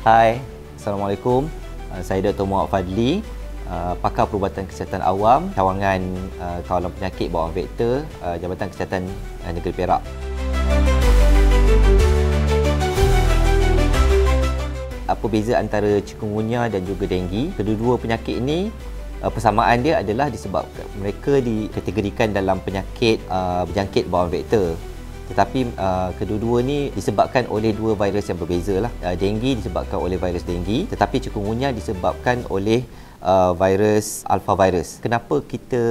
Hai, Assalamualaikum. Saya Dr. Muhammad Fadli, pakar perubatan kesihatan awam, cawangan kawalan penyakit bawaan vektor, Jabatan Kesihatan Negeri Perak. Apa beza antara chikungunya dan juga denggi? Kedua-dua penyakit ini persamaan dia adalah disebabkan mereka dikategorikan dalam penyakit berjangkit bawaan vektor. Tetapi kedua-dua ni disebabkan oleh dua virus yang berbeza lah. Denggi disebabkan oleh virus denggi, tetapi chikungunya disebabkan oleh virus alpha virus. Kenapa kita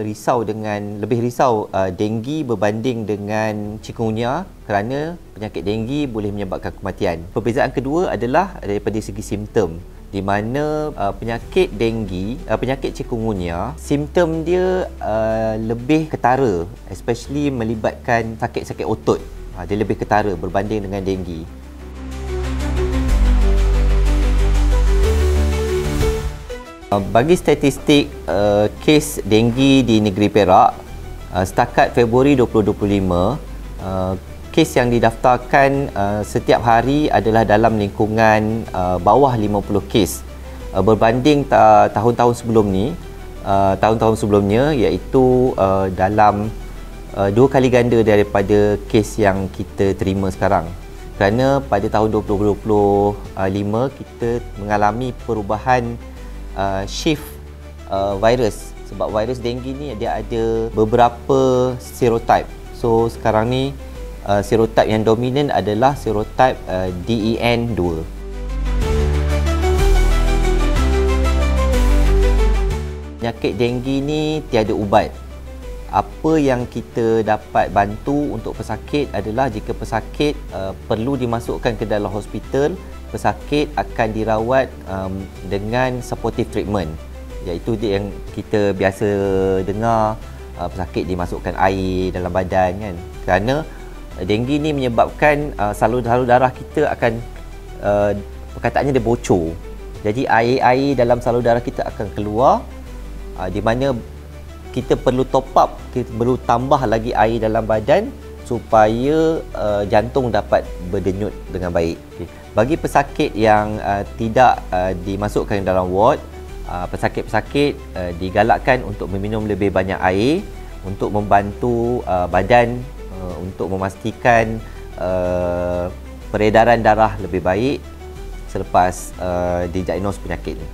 lebih risau denggi berbanding dengan chikungunya? Kerana penyakit denggi boleh menyebabkan kematian. Perbezaan kedua adalah daripada segi simptom, di mana penyakit denggi, penyakit chikungunya, simptom dia lebih ketara, especially melibatkan sakit-sakit otot. Dia lebih ketara berbanding dengan denggi. Bagi statistik kes denggi di negeri Perak, setakat Februari 2025, kes yang didaftarkan setiap hari adalah dalam lingkungan bawah 50 kes berbanding tahun-tahun sebelumnya, iaitu dalam 2 kali ganda daripada kes yang kita terima sekarang. Kerana pada tahun 2025 kita mengalami perubahan shift virus, sebab virus denggi ni dia ada beberapa serotype. So sekarang ni serotype yang dominan adalah serotype DEN2. Penyakit denggi ni tiada ubat. Apa yang kita dapat bantu untuk pesakit adalah jika pesakit perlu dimasukkan ke dalam hospital, pesakit akan dirawat dengan supportive treatment, iaitu yang kita biasa dengar, pesakit dimasukkan air dalam badan kan. Kerana denggi ni menyebabkan salur-salur darah kita akan perkataannya dia bocor. Jadi air-air dalam salur darah kita akan keluar, di mana kita perlu top up, kita perlu tambah lagi air dalam badan supaya jantung dapat berdenyut dengan baik. Bagi pesakit yang tidak dimasukkan dalam ward, pesakit-pesakit digalakkan untuk meminum lebih banyak air untuk membantu badan untuk memastikan peredaran darah lebih baik selepas didiagnos penyakit ini.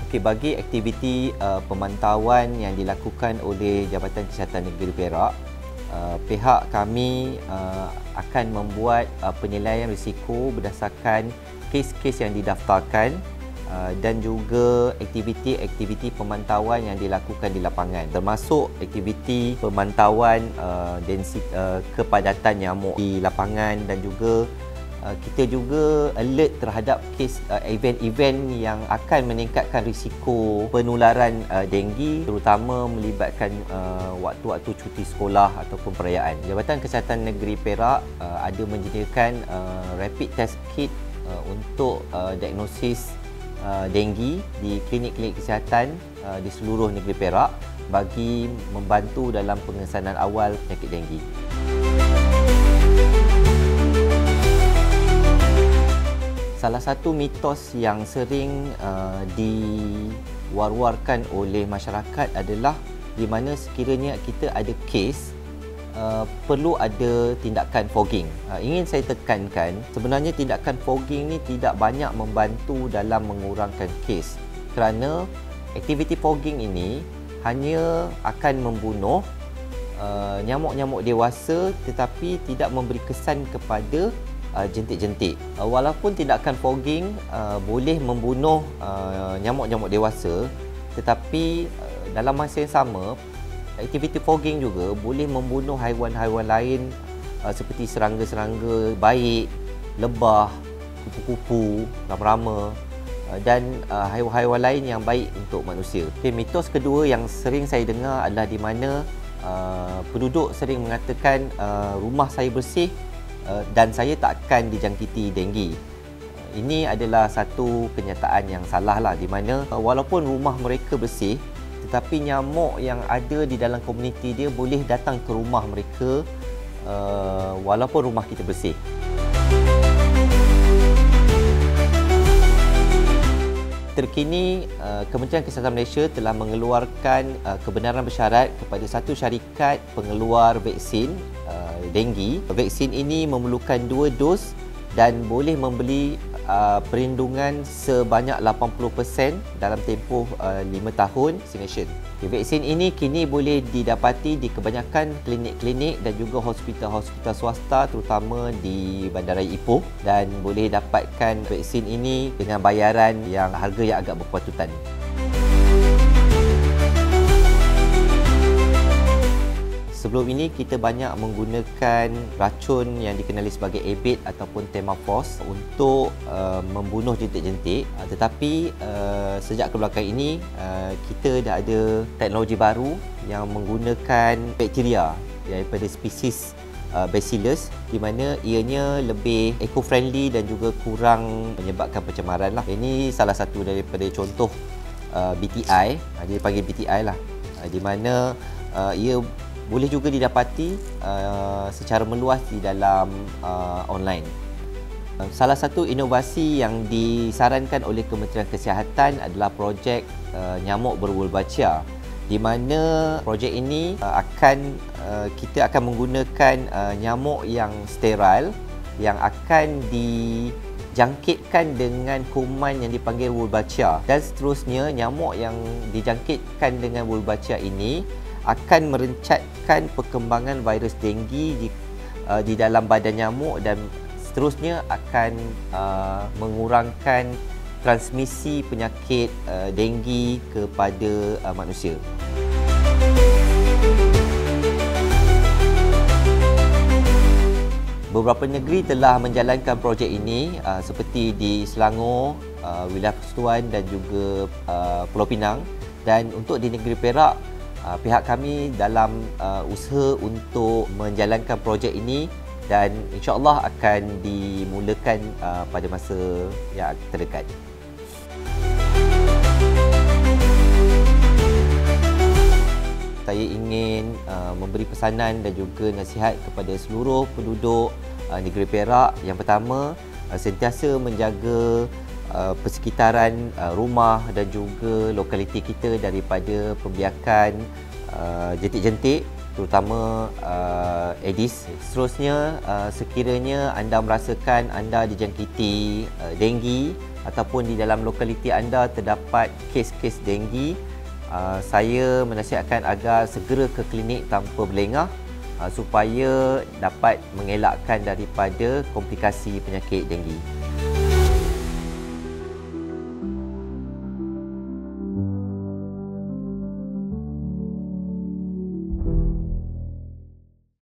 Okey, bagi aktiviti pemantauan yang dilakukan oleh Jabatan Kesihatan Negeri Perak, pihak kami akan membuat penilaian risiko berdasarkan kes-kes yang didaftarkan dan juga aktiviti-aktiviti pemantauan yang dilakukan di lapangan, termasuk aktiviti pemantauan kepadatan nyamuk di lapangan, dan juga kita juga alert terhadap kes event-event yang akan meningkatkan risiko penularan denggi, terutama melibatkan waktu-waktu cuti sekolah ataupun perayaan. Jabatan Kesihatan Negeri Perak ada menyediakan rapid test kit untuk diagnosis denggi di klinik-klinik kesihatan di seluruh negeri Perak bagi membantu dalam pengesanan awal penyakit denggi. Salah satu mitos yang sering diwar-warkan oleh masyarakat adalah di mana sekiranya kita ada kes, perlu ada tindakan fogging. Ingin saya tekankan, sebenarnya tindakan fogging ni tidak banyak membantu dalam mengurangkan kes, kerana aktiviti fogging ini hanya akan membunuh nyamuk-nyamuk dewasa tetapi tidak memberi kesan kepada jentik-jentik. Walaupun tindakan fogging boleh membunuh nyamuk-nyamuk dewasa, tetapi dalam masa yang sama, aktiviti fogging juga boleh membunuh haiwan-haiwan lain seperti serangga-serangga baik, lebah, kupu-kupu, rama-rama dan haiwan-haiwan lain yang baik untuk manusia. Okay, mitos kedua yang sering saya dengar adalah di mana penduduk sering mengatakan rumah saya bersih dan saya takkan dijangkiti denggi. Ini adalah satu kenyataan yang salah lah, di mana walaupun rumah mereka bersih, tetapi nyamuk yang ada di dalam komuniti dia boleh datang ke rumah mereka walaupun rumah kita bersih. Terkini, Kementerian Kesihatan Malaysia telah mengeluarkan kebenaran bersyarat kepada satu syarikat pengeluar vaksin denggi. Vaksin ini memerlukan 2 dos dan boleh membeli perlindungan sebanyak 80% dalam tempoh 5 tahun vaksination. Vaksin ini kini boleh didapati di kebanyakan klinik-klinik dan juga hospital-hospital swasta, terutama di Bandaraya Ipoh, dan boleh dapatkan vaksin ini dengan bayaran yang harga yang agak berpatutan. Sebelum ini kita banyak menggunakan racun yang dikenali sebagai ABIT ataupun Temafos untuk membunuh jentik-jentik. Tetapi sejak kebelakang ini kita dah ada teknologi baru yang menggunakan bakteria daripada spesies Bacillus, di mana ianya lebih eco-friendly dan juga kurang menyebabkan pencemaran lah. Ini salah satu daripada contoh BTI, dia dipanggil BTI lah, di mana ia boleh juga didapati secara meluas di dalam online. Salah satu inovasi yang disarankan oleh Kementerian Kesihatan adalah projek nyamuk berwolbachia, di mana projek ini kita akan menggunakan nyamuk yang steril yang akan dijangkitkan dengan kuman yang dipanggil Wolbachia, dan seterusnya nyamuk yang dijangkitkan dengan Wolbachia ini akan merencatkan perkembangan virus denggi di dalam badan nyamuk, dan seterusnya akan mengurangkan transmisi penyakit denggi kepada manusia. Beberapa negeri telah menjalankan projek ini seperti di Selangor, wilayah Persekutuan dan juga Pulau Pinang, dan untuk di negeri Perak, pihak kami dalam usaha untuk menjalankan projek ini, dan insya-Allah akan dimulakan pada masa yang terdekat. Saya ingin memberi pesanan dan juga nasihat kepada seluruh penduduk negeri Perak. Yang pertama, sentiasa menjaga persekitaran rumah dan juga lokaliti kita daripada pembiakan jentik-jentik, terutama Aedes. Seterusnya, sekiranya anda merasakan anda dijangkiti denggi ataupun di dalam lokaliti anda terdapat kes-kes denggi, saya menasihatkan agar segera ke klinik tanpa berlengah supaya dapat mengelakkan daripada komplikasi penyakit denggi.